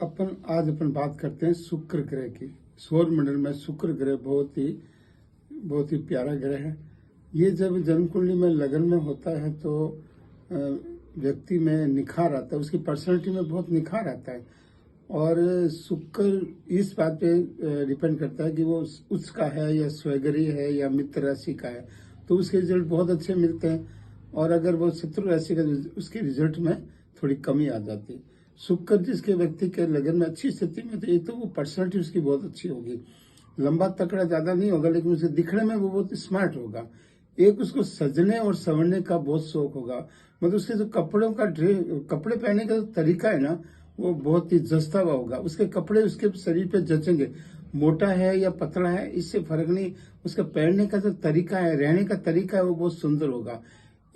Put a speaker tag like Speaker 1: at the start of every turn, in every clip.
Speaker 1: आज अपन बात करते हैं शुक्र ग्रह की। सौर मंडल में शुक्र ग्रह बहुत ही प्यारा ग्रह है। ये जब जन्म कुंडली में लगन में होता है तो व्यक्ति में निखार आता है, उसकी पर्सनैलिटी में बहुत निखार आता है। और शुक्र इस बात पे डिपेंड करता है कि वो उच्च का है या स्वैगरी है या मित्र राशि का है, तो उसके रिजल्ट बहुत अच्छे मिलते हैं। और अगर वो शत्रु राशि का, उसके रिजल्ट में थोड़ी कमी आ जाती है। शुक्र जिसके व्यक्ति के लगन में अच्छी स्थिति में, तो एक तो वो पर्सनैलिटी उसकी बहुत अच्छी होगी, लंबा तकड़ा ज्यादा नहीं होगा, लेकिन उसे दिखने में वो बहुत स्मार्ट होगा। एक उसको सजने और संवरने का बहुत शौक होगा, मतलब उसके जो कपड़े पहनने का जो तरीका है ना, वो बहुत ही जचता हुआ होगा। उसके कपड़े उसके शरीर पे जचेंगे, मोटा है या पतला है इससे फर्क नहीं, उसका पहनने का जो तरीका है, रहने का तरीका है, वो बहुत सुंदर होगा।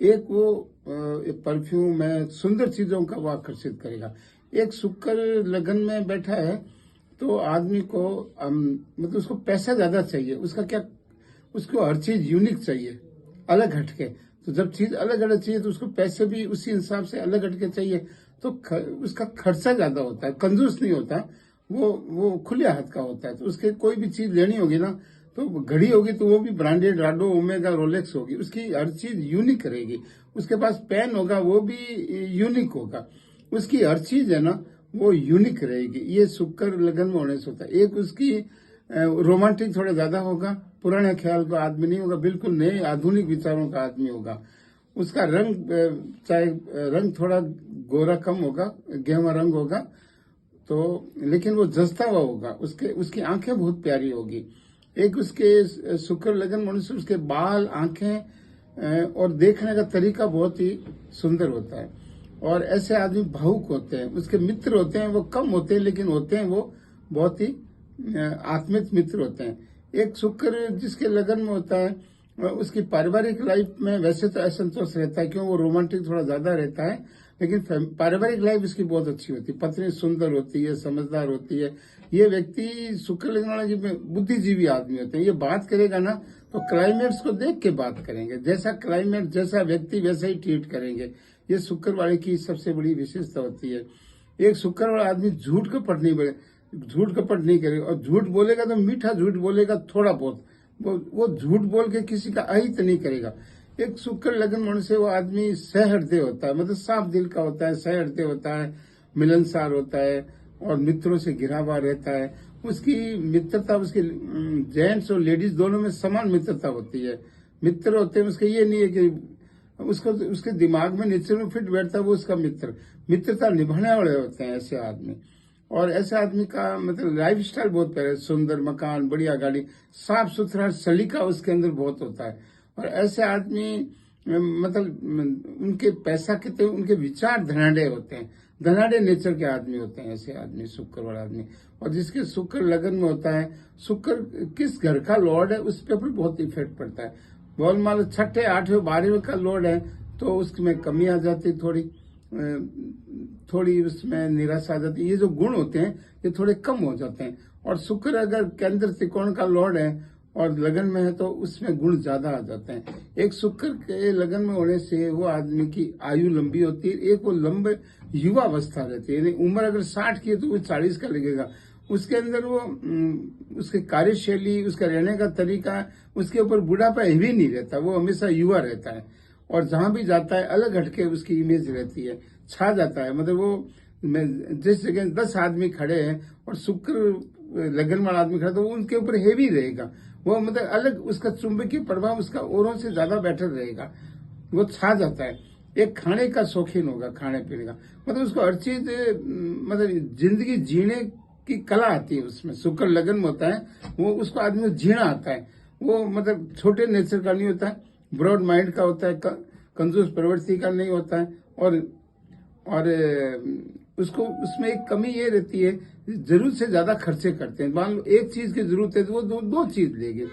Speaker 1: एक वो परफ्यूम है, सुंदर चीजों का वो आकर्षित करेगा। एक शुक्र लगन में बैठा है तो आदमी को मतलब उसको पैसा ज्यादा चाहिए, उसको हर चीज यूनिक चाहिए, अलग हटके। तो जब चीज अलग अलग चाहिए तो उसको पैसे भी उसी हिसाब से अलग हटके चाहिए, तो उसका खर्चा ज्यादा होता है, कंजूस नहीं होता, वो खुले हाथ का होता है। तो उसके कोई भी चीज लेनी होगी ना, तो घड़ी होगी तो वो भी ब्रांडेड, राडो, ओमेगा, रोलेक्स होगी, उसकी हर चीज यूनिक रहेगी। उसके पास पेन होगा, वो भी यूनिक होगा, उसकी हर चीज है ना वो यूनिक रहेगी। ये शुक्र लगन में होने से होता है। एक उसकी रोमांटिक थोड़ा ज्यादा होगा, पुराने ख्याल का आदमी नहीं होगा, बिल्कुल नए आधुनिक विचारों का आदमी होगा। उसका रंग चाहे रंग थोड़ा गोरा कम होगा, गेहूं रंग होगा, तो लेकिन वो जचता हुआ होगा। उसकी आंखें बहुत प्यारी होगी। एक उसके शुक्र लगन होने से उसके बाल, आंखें और देखने का तरीका बहुत ही सुंदर होता है। और ऐसे आदमी भावुक होते हैं। उसके मित्र होते हैं, वो कम होते हैं, लेकिन होते हैं वो बहुत ही आत्मिक मित्र होते हैं। एक शुक्र जिसके लगन में होता है, उसकी पारिवारिक लाइफ में वैसे तो असंतोष रहता है, क्यों वो रोमांटिक थोड़ा ज्यादा रहता है, लेकिन पारिवारिक लाइफ इसकी बहुत अच्छी होती है। पत्नी सुंदर होती है, समझदार होती है। ये व्यक्ति शुक्र लगन वाला बुद्धिजीवी आदमी होते हैं। ये बात करेगा ना तो क्लाइमेट्स को देख के बात करेंगे, जैसा क्लाइमेट जैसा व्यक्ति वैसा ही ट्रीट करेंगे। ये शुक्र वाले की सबसे बड़ी विशेषता होती है। एक शुक्र वाला आदमी झूठ कपट नहीं करेगा, और झूठ बोलेगा तो मीठा झूठ बोलेगा, थोड़ा बहुत वो झूठ बोल के किसी का अहित नहीं करेगा। एक शुक्र लगन होने से वो आदमी सहृदय होता है, मतलब साफ दिल का होता है, सहृदय होता है, मिलनसार होता है और मित्रों से घिरा हुआ रहता है। उसकी मित्रता, उसके जेंट्स और लेडीज दोनों में समान मित्रता होती है। मित्र होते हैं उसके, ये नहीं है कि उसके दिमाग में नेचर में फिट बैठता है वो उसका मित्रता निभाने वाले होते हैं ऐसे आदमी। और ऐसे आदमी का मतलब लाइफ स्टाइल बहुत प्यारा है, सुंदर मकान, बढ़िया गाड़ी, साफ सुथरा सलीका उसके अंदर बहुत होता है। और ऐसे आदमी मतलब उनके पैसा कितने, उनके विचार धनाढ़े होते हैं, धनाढ़े नेचर के आदमी होते हैं ऐसे आदमी, शुक्र वाला आदमी। और जिसके शुक्र लगन में होता है, शुक्र किस घर का लॉर्ड है उस पर बहुत इफेक्ट पड़ता है। बोल मान लो 6ठे 8वें 12वें का लॉर्ड है तो उसमें कमी आ जाती, थोड़ी उसमें निराशा आ जाती है। ये जो गुण होते हैं ये थोड़े कम हो जाते हैं। और शुक्र अगर केंद्र त्रिकोण का लॉर्ड है और लगन में है तो उसमें गुण ज्यादा आ जाते हैं। एक शुक्र के लगन में होने से वो आदमी की आयु लंबी होती है। एक वो लंबे युवा अवस्था रहती है, यानी उम्र अगर 60 की है तो वो 40 का लगेगा। उसके अंदर वो उसकी कार्यशैली, उसका रहने का तरीका, उसके ऊपर बुढ़ापा हेवी नहीं रहता, वो हमेशा युवा रहता है। और जहां भी जाता है अलग हटके उसकी इमेज रहती है, छा जाता है। मतलब वो जिस जगह 10 आदमी खड़े हैं और शुक्र लगन वाला आदमी खड़ा, तो वो उनके ऊपर हेवी रहेगा, वो मतलब अलग, उसका चुंबकीय प्रभाव उसका औरों से ज्यादा बेटर रहेगा, वो छा जाता है। एक खाने का शौकीन होगा, खाने पीने का, मतलब उसको हर चीज, मतलब जिंदगी जीने की कला आती है उसमें। शुक्र लगन में होता है वो, उसको आदमी को जीना आता है। वो मतलब छोटे नेचर का नहीं होता है, ब्रॉड माइंड का होता है, कंजूस प्रवृत्ति का नहीं होता है। और उसको उसमें एक कमी ये रहती है, जरूरत से ज्यादा खर्चे करते हैं। मान लो एक चीज की जरूरत है तो वो दो चीज लेंगे,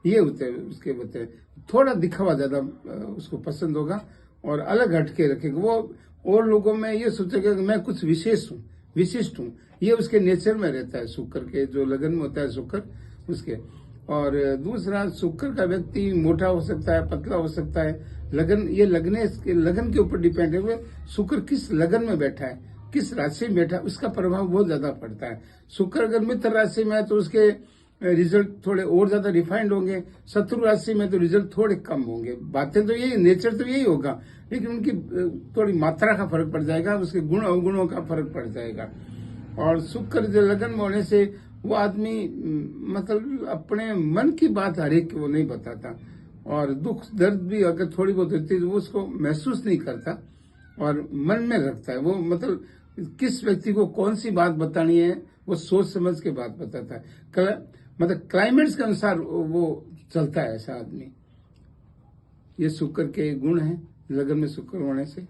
Speaker 1: ये होते हैं उसके होते हैं। थोड़ा दिखावा ज्यादा उसको पसंद होगा और अलग हटके रखेगा वो, और लोगों में ये सोचेगा कि मैं कुछ विशिष्ट हूँ। ये उसके नेचर में रहता है शुक्र के, जो लगन में होता है शुक्र उसके। और दूसरा, शुक्र का व्यक्ति मोटा हो सकता है, पतला हो सकता है। लगन के ऊपर डिपेंड है शुक्र किस लगन में बैठा है, किस राशि में बैठा उसका प्रभाव बहुत ज्यादा पड़ता है। शुक्र अगर मित्र राशि में है तो उसके रिजल्ट थोड़े और ज्यादा रिफाइंड होंगे, शत्रु राशि में तो रिजल्ट थोड़े कम होंगे। बातें तो यही, नेचर तो यही होगा, लेकिन उनकी थोड़ी मात्रा का फर्क पड़ जाएगा, उसके गुण अवगुणों का फर्क पड़ जाएगा। और शुक्र जो लगन में होने से वो आदमी मतलब अपने मन की बात हर एक को नहीं बताता, और दुख दर्द भी अगर थोड़ी बहुत होती है तो वो उसको महसूस नहीं करता और मन में रखता है। वो मतलब किस व्यक्ति को कौन सी बात बतानी है वो सोच समझ के बात बताता है, मतलब क्लाइमेट्स के अनुसार वो चलता है ऐसा आदमी। ये शुक्र के गुण हैं लगन में शुक्र होने से।